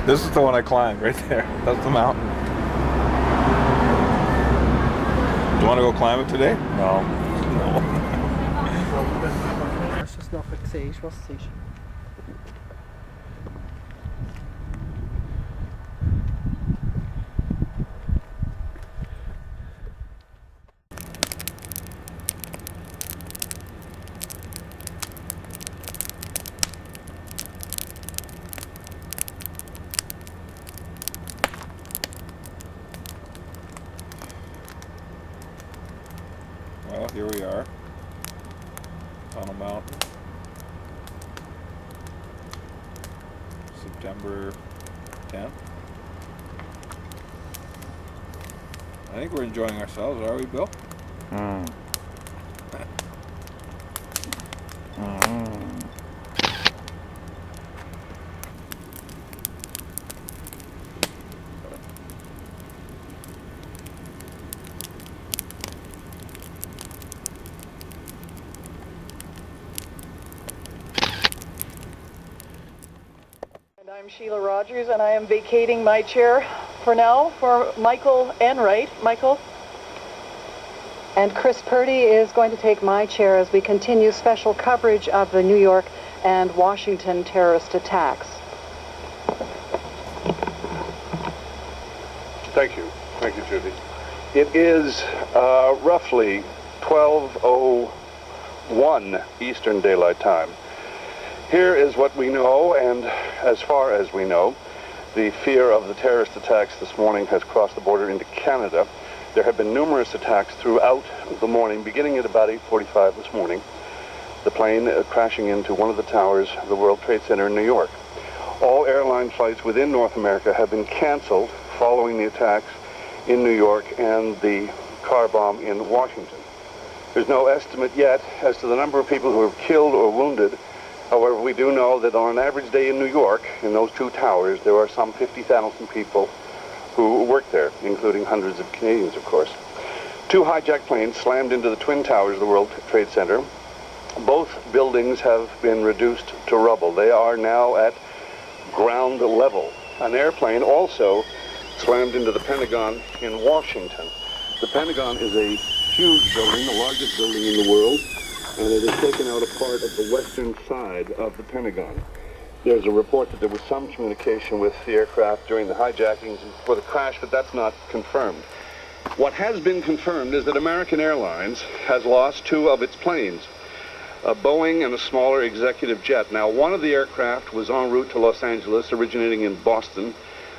This is the one I climbed right there. That's the mountain. Do you want to go climb it today? No. No. Als je nog het zeeg, was het. Well, here we are on a mountain. September 10th. I think we're enjoying ourselves, are we, Bill? I'm Sheila Rogers, and I am vacating my chair for now for Michael Enright. Michael? And Chris Purdy is going to take my chair as we continue special coverage of the New York and Washington terrorist attacks. Thank you. Thank you, Judy. It is roughly 12:01 Eastern Daylight Time. Here is what we know, and as far as we know, the fear of the terrorist attacks this morning has crossed the border into Canada. There have been numerous attacks throughout the morning, beginning at about 8:45 this morning. The plane crashing into one of the towers of the World Trade Center in New York. All airline flights within North America have been canceled following the attacks in New York and the car bomb in Washington. There's no estimate yet as to the number of people who are killed or wounded. However, we do know that on an average day in New York, in those two towers, there are some 50,000 people who work there, including hundreds of Canadians, of course. Two hijacked planes slammed into the twin towers of the World Trade Center. Both buildings have been reduced to rubble. They are now at ground level. An airplane also slammed into the Pentagon in Washington. The Pentagon is a huge building, the largest building in the world, and it has taken out a part of the western side of the Pentagon. There's a report that there was some communication with the aircraft during the hijackings and before the crash, but that's not confirmed. What has been confirmed is that American Airlines has lost two of its planes, a Boeing and a smaller executive jet. Now, one of the aircraft was en route to Los Angeles, originating in Boston.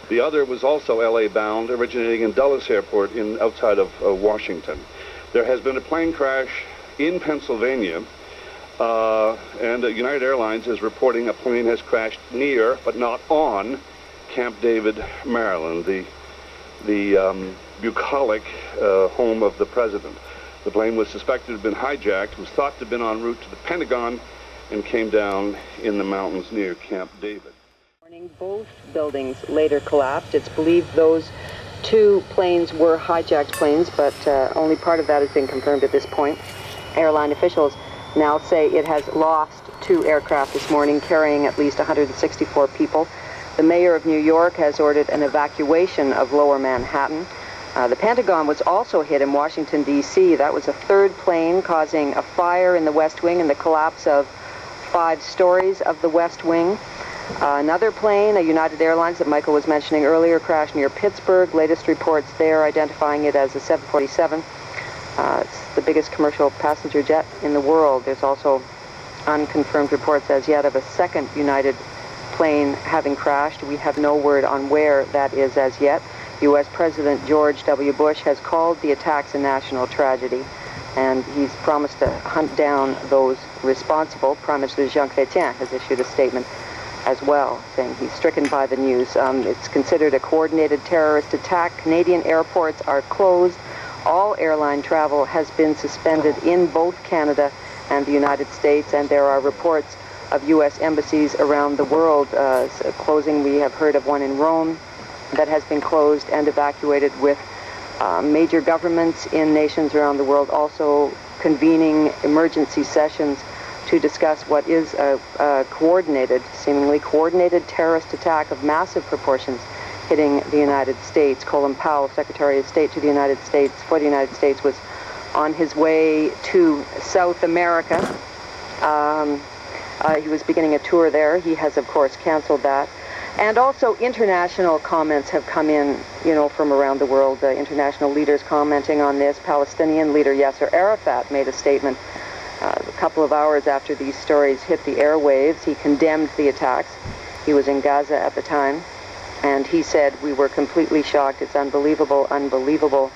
The other was also LA bound, originating in Dulles Airport outside of Washington. There has been a plane crash in Pennsylvania, and United Airlines is reporting a plane has crashed near, but not on, Camp David, Maryland, the bucolic home of the president. The plane was suspected to have been hijacked, was thought to have been en route to the Pentagon, and came down in the mountains near Camp David. Both buildings later collapsed. It's believed those two planes were hijacked planes, but only part of that has been confirmed at this point. Airline officials now say it has lost two aircraft this morning, carrying at least 164 people. The mayor of New York has ordered an evacuation of Lower Manhattan. The Pentagon was also hit in Washington, D.C. That was a third plane, causing a fire in the West Wing and the collapse of 5 stories of the West Wing. Another plane, a United Airlines that Michael was mentioning earlier, crashed near Pittsburgh. Latest reports there identifying it as a 747. It's the biggest commercial passenger jet in the world. There's also unconfirmed reports as yet of a second United plane having crashed. We have no word on where that is as yet. U.S. President George W. Bush has called the attacks a national tragedy, and he's promised to hunt down those responsible. Prime Minister Jean Chrétien has issued a statement as well, saying he's stricken by the news. It's considered a coordinated terrorist attack. Canadian airports are closed. All airline travel has been suspended in both Canada and the United States, and there are reports of U.S. embassies around the world closing. We have heard of one in Rome that has been closed and evacuated, with major governments in nations around the world also convening emergency sessions to discuss what is a coordinated, seemingly coordinated terrorist attack of massive proportions hitting the United States. Colin Powell, Secretary of State to the United States, for the United States, was on his way to South America. He was beginning a tour there. He has, of course, canceled that. And also international comments have come in, you know, from around the world. International leaders commenting on this. Palestinian leader Yasser Arafat made a statement a couple of hours after these stories hit the airwaves. He condemned the attacks. He was in Gaza at the time. And he said, "We were completely shocked. It's unbelievable, unbelievable,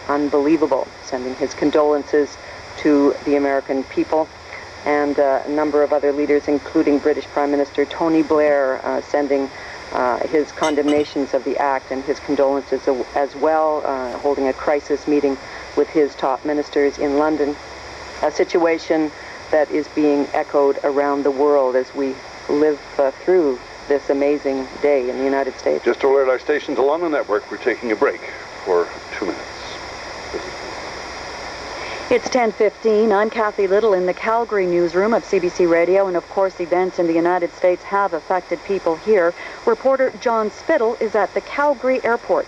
unbelievable." Sending his condolences to the American people. And a number of other leaders, including British Prime Minister Tony Blair, sending his condemnations of the act and his condolences as well, holding a crisis meeting with his top ministers in London. A situation that is being echoed around the world as we live through this amazing day in the United States. Just to alert our stations along the network, we're taking a break for 2 minutes. It's 10:15. I'm Kathy Little in the Calgary newsroom of CBC Radio, and of course events in the United States have affected people here. Reporter John Spittle is at the Calgary airport.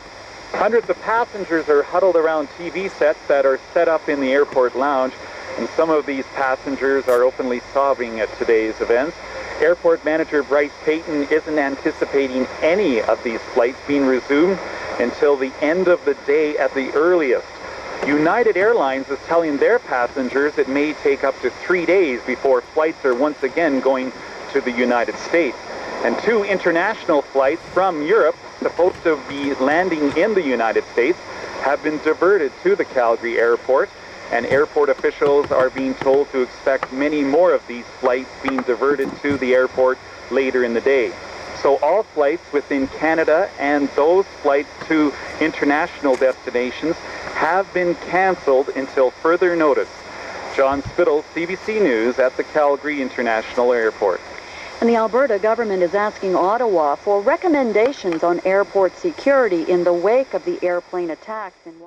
Hundreds of passengers are huddled around TV sets that are set up in the airport lounge, and some of these passengers are openly sobbing at today's events. Airport manager Bryce Payton isn't anticipating any of these flights being resumed until the end of the day at the earliest. United Airlines is telling their passengers it may take up to 3 days before flights are once again going to the United States. And 2 international flights from Europe, supposed to be landing in the United States, have been diverted to the Calgary airport. And airport officials are being told to expect many more of these flights being diverted to the airport later in the day. So all flights within Canada and those flights to international destinations have been canceled until further notice. John Spittle, CBC News at the Calgary International Airport. And the Alberta government is asking Ottawa for recommendations on airport security in the wake of the airplane attacks in Washington.